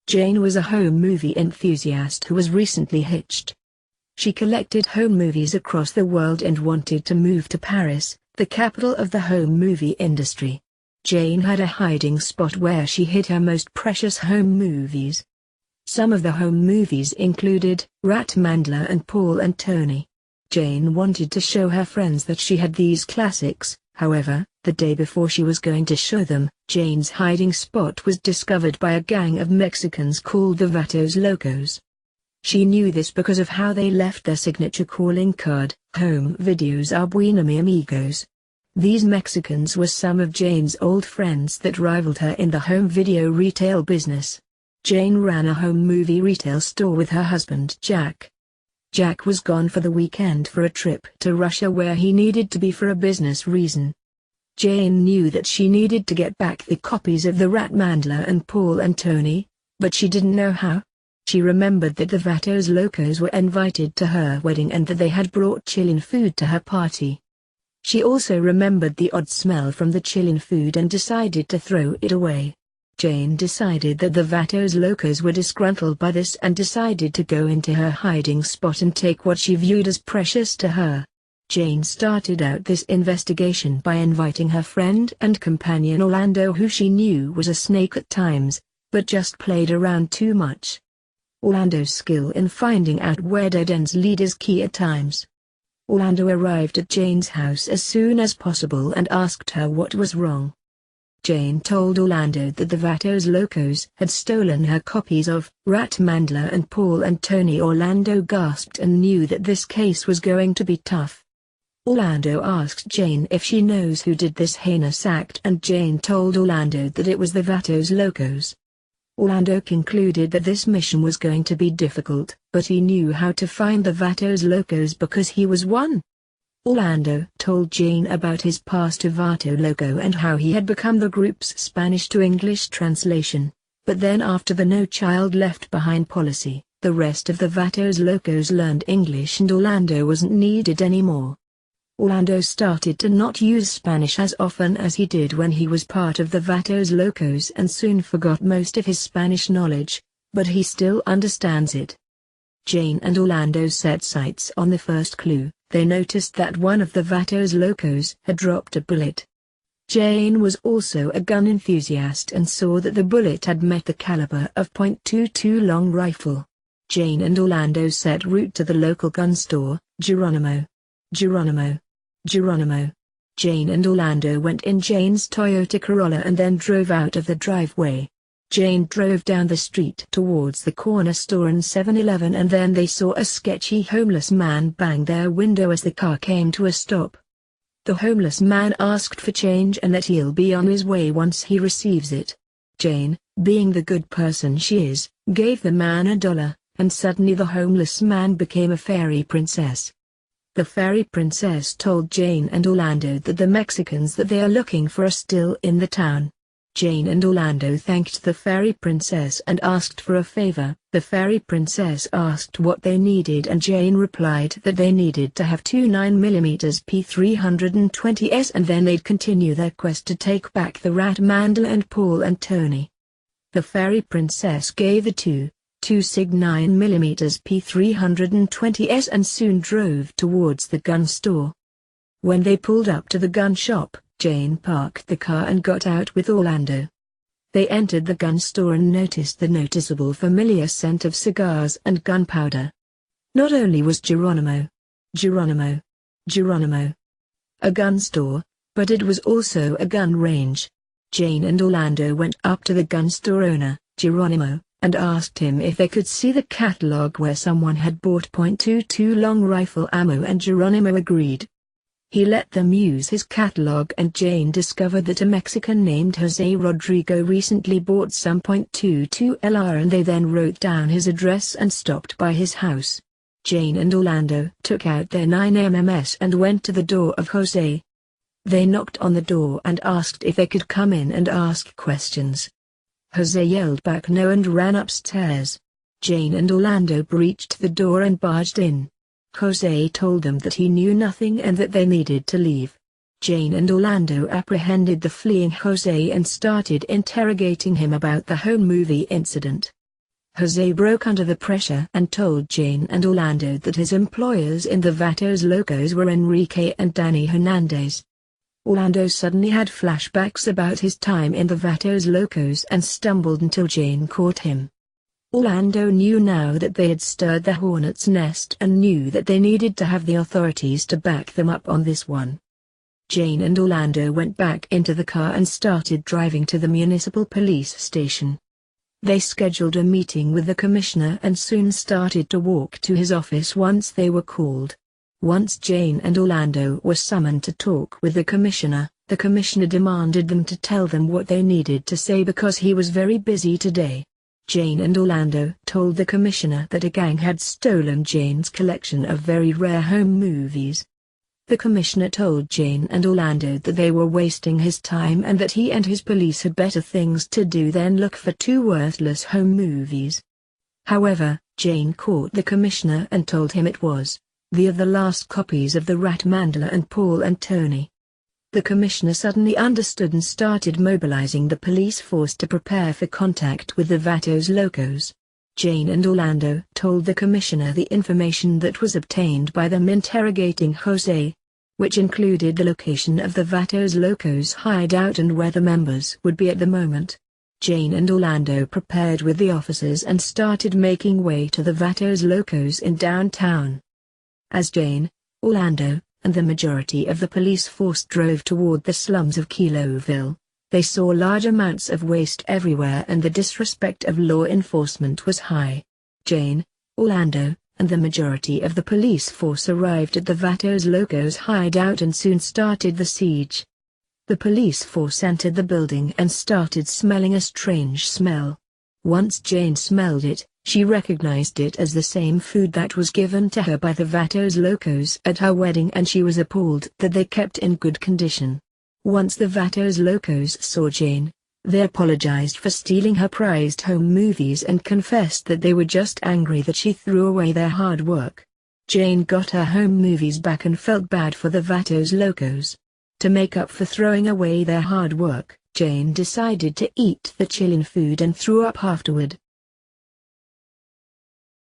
Jane was a home movie enthusiast who was recently hitched. She collected home movies across the world and wanted to move to Paris, the capital of the home movie industry. Jane had a hiding spot where she hid her most precious home movies. Some of the home movies included Rat Mandler and Paul and Tony. Jane wanted to show her friends that she had these classics. However, the day before she was going to show them, Jane's hiding spot was discovered by a gang of Mexicans called the Vatos Locos. She knew this because of how they left their signature calling card, "Home videos are buena mi amigos." These Mexicans were some of Jane's old friends that rivaled her in the home video retail business. Jane ran a home movie retail store with her husband Jack. Jack was gone for the weekend for a trip to Russia where he needed to be for a business reason. Jane knew that she needed to get back the copies of the Rat Mandler and Paul and Tony, but she didn't know how. She remembered that the Vatos Locos were invited to her wedding and that they had brought Chilean food to her party. She also remembered the odd smell from the Chilean food and decided to throw it away. Jane decided that the Vatos Locos were disgruntled by this and decided to go into her hiding spot and take what she viewed as precious to her. Jane started out this investigation by inviting her friend and companion Orlando, who she knew was a snake at times, but just played around too much. Orlando's skill in finding out where dead ends lead is key at times. Orlando arrived at Jane's house as soon as possible and asked her what was wrong. Jane told Orlando that the Vatos Locos had stolen her copies of Rat Mandler and Paul and Tony. Orlando gasped and knew that this case was going to be tough. Orlando asked Jane if she knows who did this heinous act, and Jane told Orlando that it was the Vatos Locos. Orlando concluded that this mission was going to be difficult, but he knew how to find the Vatos Locos because he was one. Orlando told Jane about his past to Vato Loco and how he had become the group's Spanish to English translation, but then after the No Child Left Behind policy, the rest of the Vatos Locos learned English and Orlando wasn't needed anymore. Orlando started to not use Spanish as often as he did when he was part of the Vatos Locos and soon forgot most of his Spanish knowledge, but he still understands it. Jane and Orlando set sights on the first clue. They noticed that one of the Vatos Locos had dropped a bullet. Jane was also a gun enthusiast and saw that the bullet had met the caliber of .22 long rifle. Jane and Orlando set route to the local gun store, Geronimo. Geronimo. Geronimo. Jane and Orlando went in Jane's Toyota Corolla and then drove out of the driveway. Jane drove down the street towards the corner store and 7-Eleven, and then they saw a sketchy homeless man bang their window as the car came to a stop. The homeless man asked for change and that he'll be on his way once he receives it. Jane, being the good person she is, gave the man $1, and suddenly the homeless man became a fairy princess. The fairy princess told Jane and Orlando that the Mexicans that they are looking for are still in the town. Jane and Orlando thanked the fairy princess and asked for a favor. The fairy princess asked what they needed and Jane replied that they needed to have two 9mm P320s and then they'd continue their quest to take back the Rat Mandler and Paul and Tony. The fairy princess gave the two Sig 9mm P320s and soon drove towards the gun store. When they pulled up to the gun shop, Jane parked the car and got out with Orlando. They entered the gun store and noticed the noticeable familiar scent of cigars and gunpowder. Not only was Geronimo a gun store, but it was also a gun range. Jane and Orlando went up to the gun store owner, Geronimo, and asked him if they could see the catalog where someone had bought .22 long rifle ammo, and Geronimo agreed. He let them use his catalog and Jane discovered that a Mexican named Jose Rodrigo recently bought some .22 LR, and they then wrote down his address and stopped by his house. Jane and Orlando took out their 9mm and went to the door of Jose. They knocked on the door and asked if they could come in and ask questions. Jose yelled back no and ran upstairs. Jane and Orlando breached the door and barged in. Jose told them that he knew nothing and that they needed to leave. Jane and Orlando apprehended the fleeing Jose and started interrogating him about the home movie incident. Jose broke under the pressure and told Jane and Orlando that his employers in the Vatos Locos were Enrique and Danny Hernandez. Orlando suddenly had flashbacks about his time in the Vatos Locos and stumbled until Jane caught him. Orlando knew now that they had stirred the hornet's nest and knew that they needed to have the authorities to back them up on this one. Jane and Orlando went back into the car and started driving to the municipal police station. They scheduled a meeting with the commissioner and soon started to walk to his office once they were called. Once Jane and Orlando were summoned to talk with the commissioner demanded them to tell them what they needed to say because he was very busy today. Jane and Orlando told the commissioner that a gang had stolen Jane's collection of very rare home movies. The commissioner told Jane and Orlando that they were wasting his time and that he and his police had better things to do than look for two worthless home movies. However, Jane caught the commissioner and told him it was the last copies of The Rat Mandala and Paul and Tony. The commissioner suddenly understood and started mobilizing the police force to prepare for contact with the Vatos Locos. Jane and Orlando told the commissioner the information that was obtained by them interrogating Jose, which included the location of the Vatos Locos hideout and where the members would be at the moment. Jane and Orlando prepared with the officers and started making way to the Vatos Locos in downtown. As Jane, Orlando, and the majority of the police force drove toward the slums of Kiloville, they saw large amounts of waste everywhere and the disrespect of law enforcement was high. Jane, Orlando, and the majority of the police force arrived at the Vatos Locos hideout and soon started the siege. The police force entered the building and started smelling a strange smell. Once Jane smelled it, she recognized it as the same food that was given to her by the Vatos Locos at her wedding and she was appalled that they kept in good condition. Once the Vatos Locos saw Jane, they apologized for stealing her prized home movies and confessed that they were just angry that she threw away their hard work. Jane got her home movies back and felt bad for the Vatos Locos. To make up for throwing away their hard work, Jane decided to eat the Chilean food and threw up afterward.